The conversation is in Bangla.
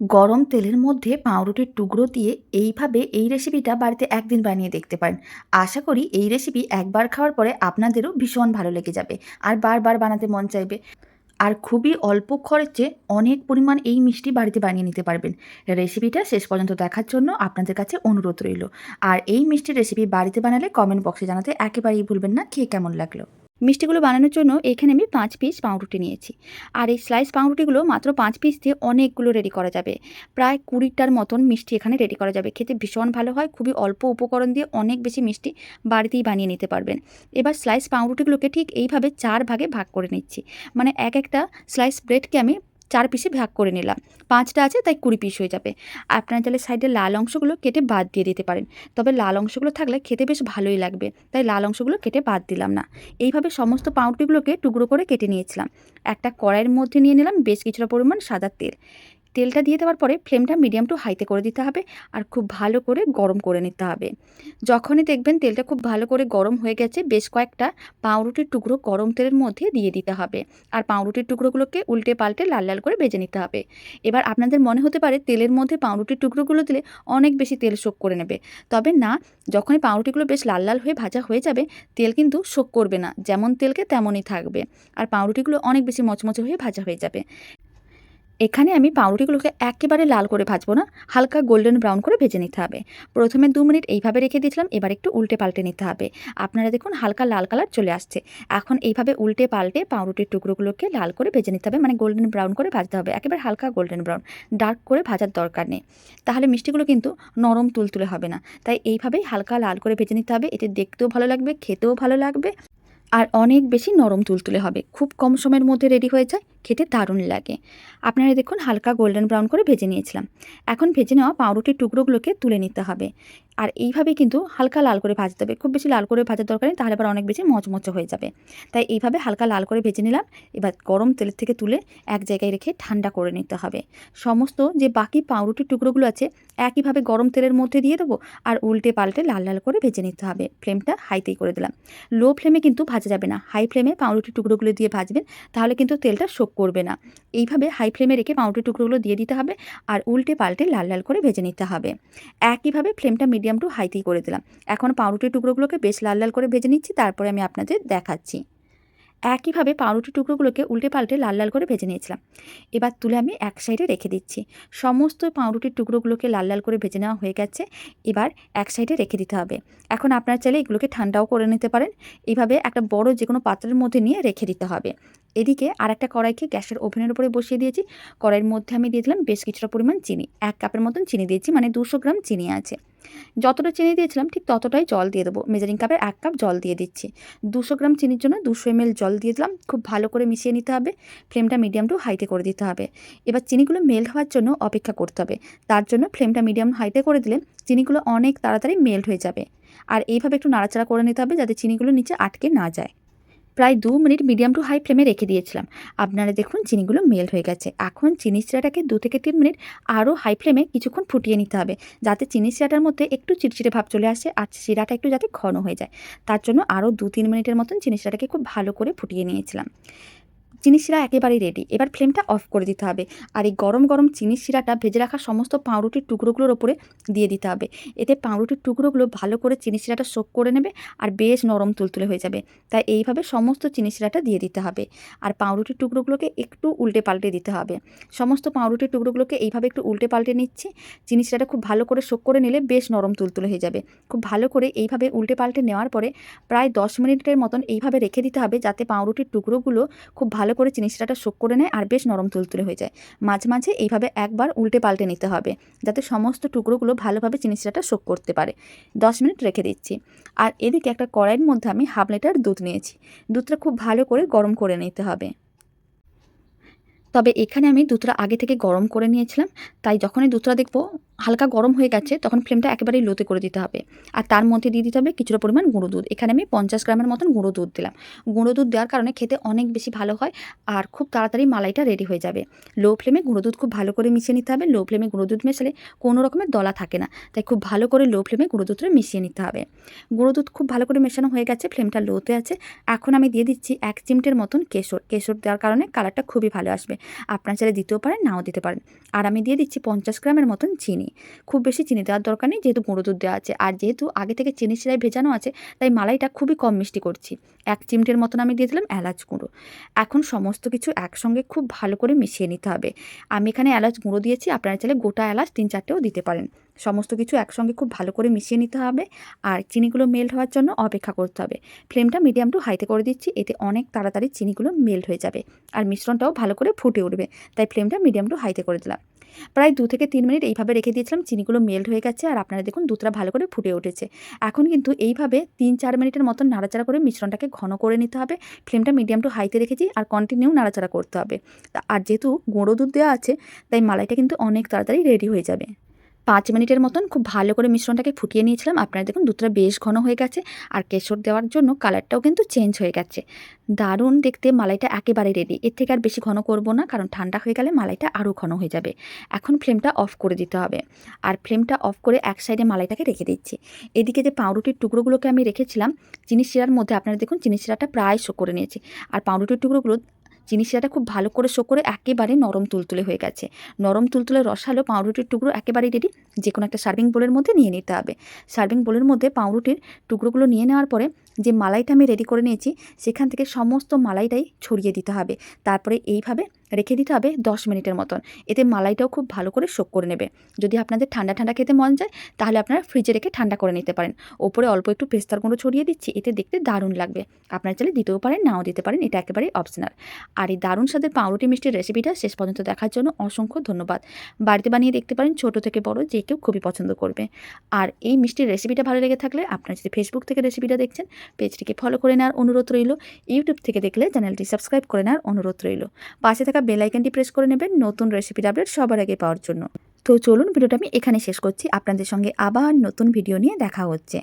গরম তেলের মধ্যে পাউরুটির টুকরো দিয়ে এইভাবে এই রেসিপিটা বাড়িতে একদিন বানিয়ে দেখতে পারেন। আশা করি এই রেসিপি একবার খাওয়ার পরে আপনাদেরও ভীষণ ভালো লেগে যাবে আর বারবার বানাতে মন চাইবে। আর খুবই অল্প খরচে অনেক পরিমাণ এই মিষ্টি বাড়িতে বানিয়ে নিতে পারবেন। রেসিপিটা শেষ পর্যন্ত দেখার জন্য আপনাদের কাছে অনুরোধ রইল। আর এই মিষ্টির রেসিপি বাড়িতে বানালে কমেন্ট বক্সে জানাতে একেবারেই ভুলবেন না খেয়ে কেমন লাগলো। মিষ্টিগুলো বানানোর জন্য এখানে আমি 5 পিস পাউরুটি নিয়েছি। আর এই স্লাইস পাউরুটিগুলো মাত্র 5 পিস দিয়ে অনেকগুলো রেডি করা যাবে। প্রায় 20টার মতন মিষ্টি এখানে রেডি করা যাবে। খেতে ভীষণ ভালো হয়। খুবই অল্প উপকরণ দিয়ে অনেক বেশি মিষ্টি বাড়িতেই বানিয়ে নিতে পারবেন। এবার স্লাইস পাউরুটিগুলোকে ঠিক এইভাবে 4 ভাগে ভাগ করে নিচ্ছি। মানে একটা স্লাইস ব্রেডকে আমি 4 পিসে ভাগ করে নিলাম। 5টা আছে তাই 20 পিস হয়ে যাবে। আপনারা চাইলে সাইডের লাল অংশগুলো কেটে বাদ দিয়ে দিতে পারেন। তবে লাল অংশগুলো থাকলে খেতে বেশ ভালোই লাগবে। তাই লাল অংশগুলো কেটে বাদ দিলাম না। এইভাবে সমস্ত পাউরুটিগুলোকে টুকরো করে কেটে নিয়েছিলাম। একটা কড়াইয়ের মধ্যে নিয়ে নিলাম বেশ কিছুটা পরিমাণ সাদা তেল। তেলটা দিয়ে দেওয়ার পরে ফ্লেমটা মিডিয়াম টু হাইতে করে দিতে হবে আর খুব ভালো করে গরম করে নিতে হবে। যখনই দেখবেন তেলটা খুব ভালো করে গরম হয়ে গেছে, বেশ কয়েকটা পাউরুটির টুকরো গরম তেলের মধ্যে দিয়ে দিতে হবে। আর পাউরুটির টুকরোগুলোকে উল্টে পাল্টে লাল লাল করে ভেজে নিতে হবে। এবার আপনাদের মনে হতে পারে তেলের মধ্যে পাউরুটির টুকরোগুলো দিলে অনেক বেশি তেল শোক করে নেবে। তবে না, যখনই পাউরুটিগুলো বেশ লাল লাল হয়ে ভাজা হয়ে যাবে তেল কিন্তু শোক করবে না, যেমন তেলকে তেমনই থাকবে। আর পাউরুটিগুলো অনেক বেশি মচমচে হয়ে ভাজা হয়ে যাবে। এখানে আমি পাউরুটিগুলোকে একেবারে লাল করে ভাজবো না, হালকা গোল্ডেন ব্রাউন করে ভেজে নিতে হবে। প্রথমে 2 মিনিট এইভাবে রেখে দিয়েছিলাম, এবার একটু উল্টে পাল্টে নিতে হবে। আপনারা দেখুন হালকা লাল কালার চলে আসছে। এখন এইভাবে উল্টে পাল্টে পাউরুটির টুকরোগুলোকে লাল করে ভেজে নিতে হবে, মানে গোল্ডেন ব্রাউন করে ভাজতে হবে। একেবারে হালকা গোল্ডেন ব্রাউন, ডার্ক করে ভাজার দরকার নেই। তাহলে মিষ্টিগুলো কিন্তু নরম তুলতুলে হবে না। তাই এইভাবেই হালকা লাল করে ভেজে নিতে হবে। এতে দেখতেও ভালো লাগবে, খেতেও ভালো লাগবে আর অনেক বেশি নরম তুলতুলে হবে। খুব কম সময়ের মধ্যে রেডি হয়ে যায়, খেতে দারুণ লাগে। আপনারা দেখুন হালকা গোল্ডেন ব্রাউন করে ভেজে নিয়েছিলাম। এখন ভেজে নেওয়া পাউরুটির টুকরোগুলোকে তুলে নিতে হবে। আর এইভাবে কিন্তু হালকা লাল করে ভাজতে হবে, খুব বেশি লাল করে ভাজার দরকার নেই, তাহলে আবার অনেক বেশি মচমচে হয়ে যাবে। তাই এইভাবে হালকা লাল করে ভেজে নিলাম। এবার গরম তেলের থেকে তুলে এক জায়গায় রেখে ঠান্ডা করে নিতে হবে। সমস্ত যে বাকি পাউরুটির টুকরোগুলো আছে একইভাবে গরম তেলের মধ্যে দিয়ে দেবো আর উল্টে পাল্টে লাল লাল করে ভেজে নিতে হবে। ফ্লেমটা হাইতেই করে দিলাম। লো ফ্লেমে কিন্তু ভাজা যাবে না, হাই ফ্লেমে পাউরুটির টুকরোগুলো দিয়ে ভাজবেন, তাহলে কিন্তু তেলটা শোক করবে না। এইভাবে হাই ফ্লেমে রেখে পাউরুটির টুকরোগুলো দিয়ে দিতে হবে আর উল্টে পাল্টে লাল লাল করে ভেজে নিতে হবে। একইভাবে ফ্লেমটা মিডিয়াম টু হাইতেই করে দিলাম। এখন পাউরুটির টুকরোগুলোকে বেশ লাল লাল করে ভেজে নিচ্ছি, তারপরে আমি আপনাদের দেখাচ্ছি। একইভাবে পাউরুটির টুকরোগুলোকে উল্টে পাল্টে লাল লাল করে ভেজে নিয়েছিলাম। এবার তুলে আমি এক সাইডে রেখে দিচ্ছি। সমস্ত পাউরুটির টুকরোগুলোকে লাল লাল করে ভেজে নেওয়া হয়ে গেছে। এবার এক সাইডে রেখে দিতে হবে। এখন আপনারা চাইলে এগুলোকে ঠান্ডাও করে নিতে পারেন। এইভাবে একটা বড় যে কোনো পাত্রের মধ্যে নিয়ে রেখে দিতে হবে। এদিকে আরেকটা কড়াইকে গ্যাসের ওভেনের উপরে বসিয়ে দিয়েছি। কড়াইয়ের মধ্যে আমি দিয়ে দিলাম বেশ কিছুটা পরিমাণ চিনি। 1 কাপের মতন চিনি দিয়েছি, মানে 200 গ্রাম চিনি আছে। যতটা চিনি দিয়েছিলাম ঠিক ততটাই জল দিয়ে দেবো। মেজারিং কাপের 1 কাপ জল দিয়ে দিচ্ছি। 200 গ্রাম চিনির জন্য 200 ml জল দিয়ে দিলাম। খুব ভালো করে মিশিয়ে নিতে হবে। ফ্লেমটা মিডিয়াম টু হাইতে করে দিতে হবে। এবার চিনিগুলো মেল্ট হওয়ার জন্য অপেক্ষা করতে হবে। তার জন্য ফ্লেমটা মিডিয়াম হাইতে করে দিলে চিনিগুলো অনেক তাড়াতাড়ি মেল্ট হয়ে যাবে। আর এইভাবে একটু নাড়াচাড়া করে নিতে হবে যাতে চিনিগুলো নিচে আটকে না যায়। প্রায় 2 মিনিট মিডিয়াম টু হাই ফ্লেমে রেখে দিয়েছিলাম। আপনারা দেখুন চিনিগুলো মেল্ট হয়ে গেছে। এখন চিনির শিরাটাকে 2 থেকে 3 মিনিট আরও হাই ফ্লেমে কিছুক্ষণ ফুটিয়ে নিতে হবে, যাতে চিনির শিরাটার মধ্যে একটু চিটচিটে ভাব চলে আসে আর শিরাটা একটু যাতে ঘন হয়ে যায়। তার জন্য আরও 2-3 মিনিটের মতন চিনির শিরাটাকে খুব ভালো করে ফুটিয়ে নিয়েছিলাম। চিনির শিরা একেবারেই রেডি। এবার ফ্লেমটা অফ করে দিতে হবে। আর এই গরম গরম চিনির শিরাটা ভেজে রাখা সমস্ত পাউরুটির টুকরোগুলোর ওপরে দিয়ে দিতে হবে। এতে পাউরুটির টুকরোগুলো ভালো করে চিনির শিরাটা সোক করে নেবে আর বেশ নরম তুলতুলে হয়ে যাবে। তাই এইভাবে সমস্ত চিনির শিরাটা দিয়ে দিতে হবে। আর পাউরুটির টুকরোগুলোকে একটু উল্টে পাল্টে দিতে হবে। সমস্ত পাউরুটির টুকরোগুলোকে এইভাবে একটু উল্টে পাল্টে নিচ্ছি। চিনির শিরাটা খুব ভালো করে সোক করে নিলে বেশ নরম তুলতুলে হয়ে যাবে। খুব ভালো করে এইভাবে উল্টে পাল্টে নেওয়ার পরে প্রায় 10 মিনিটের মতন এইভাবে রেখে দিতে হবে, যাতে পাউরুটির টুকরোগুলো খুব ভালো করে চিনির শিরাটা শোক করে নেয় আর বেশ নরম তুলতুলে হয়ে যায়। মাঝে মাঝে এইভাবে একবার উল্টে পাল্টে নিতে হবে, যাতে সমস্ত টুকরোগুলো ভালোভাবে চিনির শিরাটা শোক করতে পারে। 10 মিনিট রেখে দিচ্ছি। আর এদিকে একটা কড়াইয়ের মধ্যে আমি 1/2 লিটার দুধ নিয়েছি। দুধটা খুব ভালো করে গরম করে নিতে হবে। তবে এখানে আমি দুধটা আগে থেকে গরম করে নিয়েছিলাম, তাই যখনই দুধটা দেখব হালকা গরম হয়ে গেছে তখন ফ্লেমটা একেবারেই লোতে করে দিতে হবে। আর তার মধ্যে দিয়ে দিতে হবে কিছুটা পরিমাণ গুঁড়ো দুধ। এখানে আমি 50 গ্রামের মতন গুঁড়ো দুধ দিলাম। গুঁড়ো দুধ দেওয়ার কারণে খেতে অনেক বেশি ভালো হয় আর খুব তাড়াতাড়ি মালাইটা রেডি হয়ে যাবে। লো ফ্লেমে গুঁড়ো দুধ খুব ভালো করে মিশিয়ে নিতে হবে। লো ফ্লেমে গুঁড়ো দুধ মেশালে কোনো রকমের দলা থাকে না, তাই খুব ভালো করে লো ফ্লেমে গুঁড়ো দুধটা মিশিয়ে নিতে হবে। গুঁড়ো দুধ খুব ভালো করে মেশানো হয়ে গেছে, ফ্লেমটা লোতে আছে। এখন আমি দিয়ে দিচ্ছি 1 চিমটের মতন কেশর। কেশর দেওয়ার কারণে কালারটা খুবই ভালো আসবে। আপনারা চাইলে দিতেও পারেন, নাও দিতে পারেন। আর আমি দিয়ে দিচ্ছি 50 গ্রামের মতন চিনি। খুব বেশি চিনি দেওয়ার দরকার নেই, যেহেতু গুঁড়ো দুধ দেওয়া আছে। আর যেহেতু আগে থেকে চিনি শিরায় ভেজানো আছে, তাই মালাইটা খুবই কম মিষ্টি করছি। 1 চিমটের মতন আমি দিয়ে দিলাম এলাচ গুঁড়ো। এখন সমস্ত কিছু একসঙ্গে খুব ভালো করে মিশিয়ে নিতে হবে। আমি এখানে এলাচ গুঁড়ো দিয়েছি, আপনারা চাইলে গোটা এলাচ 3-4টেও দিতে পারেন। সমস্ত কিছু একসঙ্গে খুব ভালো করে মিশিয়ে নিতে হবে আর চিনিগুলো মেল্ট হওয়ার জন্য অপেক্ষা করতে হবে। ফ্লেমটা মিডিয়াম টু হাইতে করে দিচ্ছি, এতে অনেক তাড়াতাড়ি চিনিগুলো মেল্ট হয়ে যাবে আর মিশ্রণটাও ভালো করে ফুটে উঠবে, তাই ফ্লেমটা মিডিয়াম টু হাইতে করে দিলাম। প্রায় 2 থেকে 3 মিনিট এইভাবে রেখে দিয়েছিলাম, চিনিগুলো মেল্ট হয়ে গেছে আর আপনারা দেখুন দুধটা ভালো করে ফুটে উঠেছে। এখন কিন্তু এইভাবে 3-4 মিনিটের মতন নাড়াচাড়া করে মিশ্রণটাকে ঘন করে নিতে হবে। ফ্লেমটা মিডিয়াম টু হাইতে রেখেছি আর কন্টিনিউ নাড়াচাড়া করতে হবে। আর যেহেতু গুঁড়ো দুধ দেওয়া আছে, তাই মালাইটা কিন্তু অনেক তাড়াতাড়ি রেডি হয়ে যাবে। 5 মিনিটের মতন খুব ভালো করে মিশ্রণটাকে ফুটিয়ে নিয়েছিলাম। আপনারা দেখুন দুধটা বেশ ঘন হয়ে গেছে আর কেশর দেওয়ার জন্য কালারটাও কিন্তু চেঞ্জ হয়ে গেছে। দারুণ দেখতে, মালাইটা একেবারে রেডি। এর থেকে আর বেশি ঘন করব না, কারণ ঠান্ডা হয়ে গেলে মালাইটা আরও ঘন হয়ে যাবে। এখন ফ্লেমটা অফ করে দিতে হবে আর ফ্লেমটা অফ করে এক সাইডে মালাইটাকে রেখে দিচ্ছি। এদিকে যে পাউরুটির টুকরোগুলোকে আমি রেখেছিলাম চিনি শিরার মধ্যে, আপনারা দেখুন চিনি শিরাটা প্রায় শো করে নিয়েছি আর পাউরুটির টুকরোগুলো চিনি শিরাটা খুব ভালো করে শো করে একেবারে নরম তুলতুলে হয়ে গেছে। নরম তুলতুলে রসালো পাউরুটির টুকরো একেবারেই রেডি। যে কোনো একটা সার্ভিং বোলের মধ্যে নিয়ে নিতে হবে। সার্ভিং বোলের মধ্যে পাউরুটির টুকরোগুলো নিয়ে নেওয়ার পরে যে মালাইটা আমি রেডি করে নিয়েছি, সেখান থেকে সমস্ত মালাইটাই ছড়িয়ে দিতে হবে। তারপরে এইভাবে রেখে দিতে হবে 10 মিনিটের মতন। এতে মালাইটাও খুব ভালো করে শোক করে নেবে। যদি আপনাদের ঠান্ডা ঠান্ডা খেতে মন যায়, তাহলে আপনারা ফ্রিজে রেখে ঠান্ডা করে নিতে পারেন। ওপরে অল্প একটু পেস্তার গুঁড়ো ছড়িয়ে দিচ্ছি, এতে দেখতে দারুণ লাগবে। আপনারা চাইলে দিতেও পারেন, নাও দিতে পারেন, এটা একেবারেই অপশনাল। আর এই দারুণ স্বাদের পাউরুটি মিষ্টির রেসিপিটা শেষ পর্যন্ত দেখার জন্য অসংখ্য ধন্যবাদ। বাড়িতে বানিয়ে দেখতে পারেন, ছোট থেকে বড় যে কেউ খুবই পছন্দ করবে। আর এই মিষ্টির রেসিপিটা ভালো লেগে থাকলে, আপনারা যদি ফেসবুক থেকে রেসিপিটা দেখছেন, পেজটিকে ফলো করে নেওয়ার অনুরোধ রইল। ইউটিউব থেকে দেখলে চ্যানেলটি সাবস্ক্রাইব করে নেওয়ার অনুরোধ রইল। পাশে থাকা বেল আইকনটি প্রেস করে নেবেন নতুন রেসিপির আপডেট সবার আগে পাওয়ার জন্য। তো চলুন, ভিডিওটা আমি এখানে শেষ করছি। আপনাদের সঙ্গে আবার নতুন ভিডিও নিয়ে দেখা হচ্ছে।